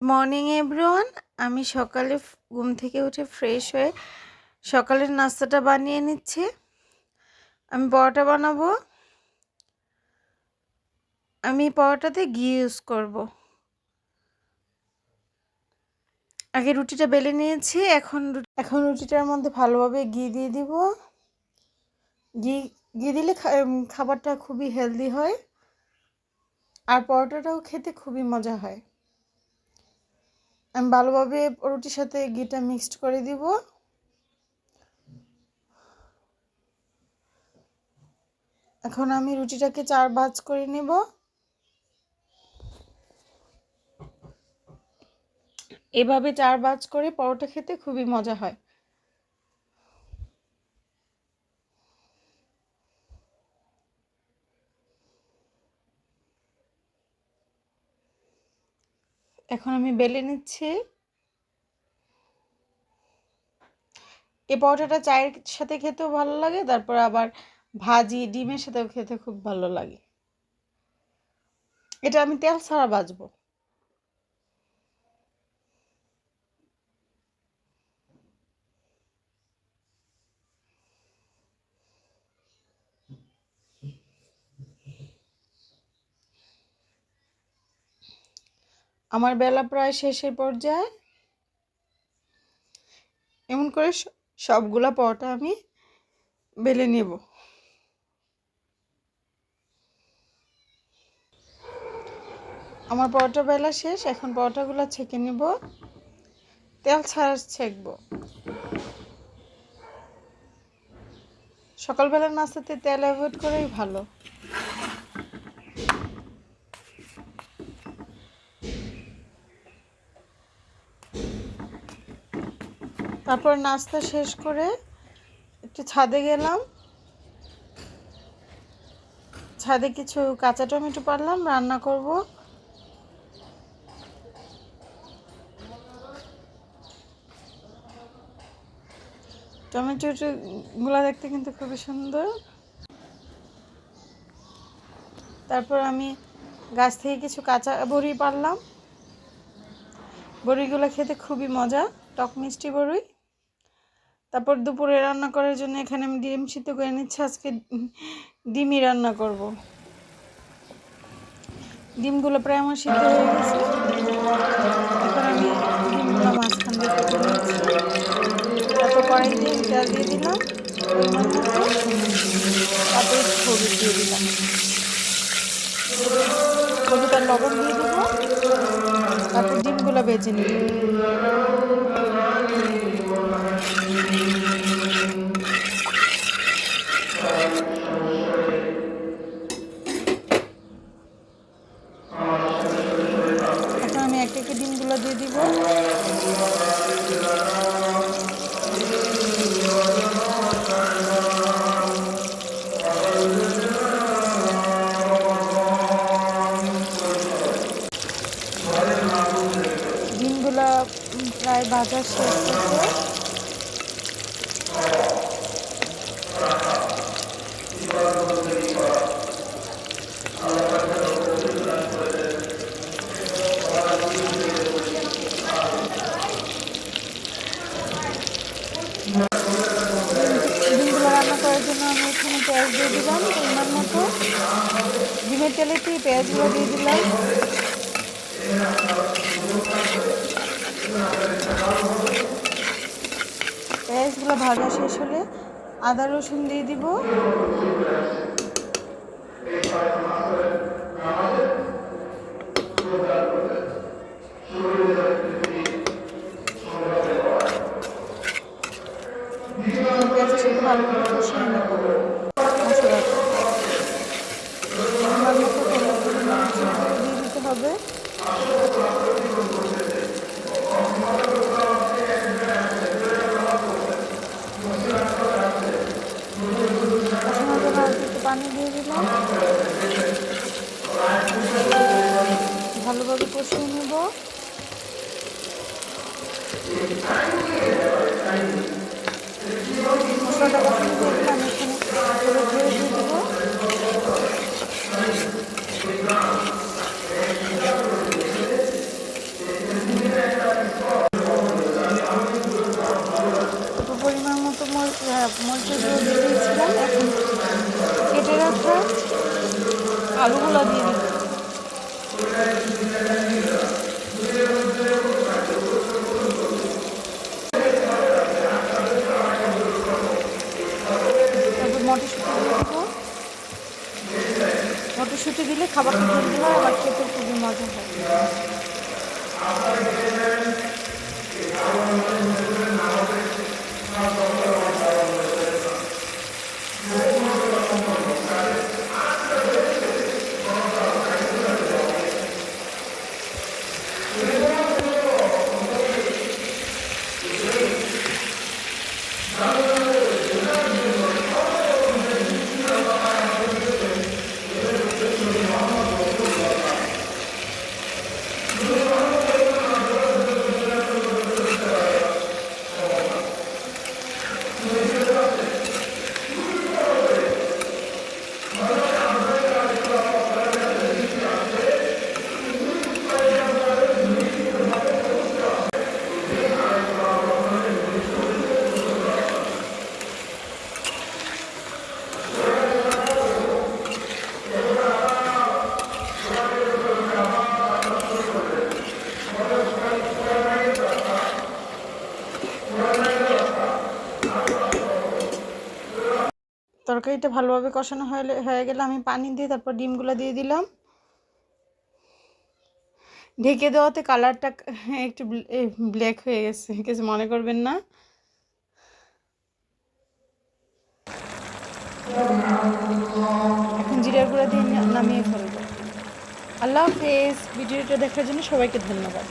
Morning everyone. আমি সকালে ঘুম থেকে উঠে ফ্রেশ হয়ে সকালের নাস্তাটা বানিয়ে নিচ্ছি। আমি পরোটা বানাবো। আমি পরোটাতে ঘি ইউজ করব। আগে রুটিটা বেলে নিয়েছি, এখন রুটিটার মধ্যে ভালোভাবে ঘি দিয়ে দিব। ঘি ঘি দিলে খাবারটা খুবই হেলদি হয়, আর পরোটাটাও খেতে খুবই মজা হয়। আমি ভালোভাবে রুটির সাথে ঘিটা মিক্সড করে দিব। এখন আমি রুটিটাকে 4 ভাঁজ করে নেব। এভাবে 4 ভাঁজ করে পরোটা খেতে খুবই মজা হয়। এখন আমি বেলে নিচ্ছি। এই পরোটাটা চায়ের সাথে খেতেও ভালো লাগে, তারপর আবার ভাজি ডিমের সাথেও খেতে খুব ভালো লাগে। এটা আমি তেল ছাড়া ভাজবো। আমার বেলা প্রায় শেষের পর্যায়ে। এমন করে সবগুলা পরোটা আমি বেলে নেব। আমার পরোটা বেলা শেষ। এখন পরোটাগুলো ছেঁকে নেব, তেল ছাড়া ছেঁকবো। সকালবেলার নাস্তাতে তেল অ্যাভয়েড করেই ভালো। তারপর নাস্তা শেষ করে একটু ছাদে গেলাম। ছাদে কিছু কাঁচা টমেটো পারলাম, রান্না করব। টমেটোগুলো দেখতে কিন্তু খুবই সুন্দর। তারপর আমি গাছ থেকে কিছু কাঁচা বড়ি পারলাম। বড়িগুলো খেতে খুবই মজা, টক মিষ্টি বড়ি। তারপর দুপুরে রান্না করার জন্য এখানে আমি ডিম সিদ্ধ করে নিচ্ছি। আজকে ডিমই রান্না করব। ডিমগুলো প্রায় আমার সিদ্ধ হয়ে গেছে। এখন আমি ডিমগুলো মাঝখান দিয়ে কেটে নিচ্ছি। তারপর কড়াইতে তেল দিয়ে দিলাম পরিমাণ মতো। তারপর একটু হলুদ দিয়ে দিলাম, হলুদ আর লবণ দিয়ে দেবো। তারপর ডিমগুলো ভেজে নিব। এখন আমি এক একটা ডিমগুলো দিয়ে দিব। ডিমগুলো প্রায় ভাজা শেষ পর্যায়ে। ডিমগুলো রান্না করার জন্য আমি এখানে পেঁয়াজ দিয়ে দিলাম পরিমাণ মতো। ডিমের তেলেতেই পেঁয়াজগুলো দিয়ে দিলাম। পেঁয়াজগুলো ভাজা শেষ হলে আদা রসুন দিয়ে দিব। পেঁয়াজের সাথে ভালোভাবে কষিয়ে নেব মশলাটা। পরিমাণ মতো হলুদ গুঁড়ো মরিচের গুঁড়ো দিয়ে দিতে হবে। কষানোর জন্য অল্প একটু পানি দিয়ে দিলাম। ভালোভাবে কষিয়ে নেব। মশলাটা কষানো হয়ে গেলে আমি এখানে হলুদ গুঁড়ো দিয়ে দেবো। মরিচের গুঁড়ো দিয়ে দিয়েছিলাম। এখন কেটে রাখা আলুগুলো দিয়ে দিব। তারপর মটরশুঁটি দিয়ে দিব। মটরশুঁটি দিলে খাবারটা হেলদি হয়, আবার খেতে খুবই মজা হয়। তরকারিটা ভালোভাবে কষানো হয়ে গেলে আমি পানি দিয়ে তারপর ডিমগুলো দিয়ে দিলাম। ঢেকে দেওয়াতে কালারটা একটু ব্ল্যাক হয়ে গেছে, কিছু মনে করবেন না। এখন জিরার গুঁড়া দিয়ে নামিয়ে ফেলবো। আল্লাহ হাফেজ। ভিডিওটা দেখার জন্য সবাইকে ধন্যবাদ।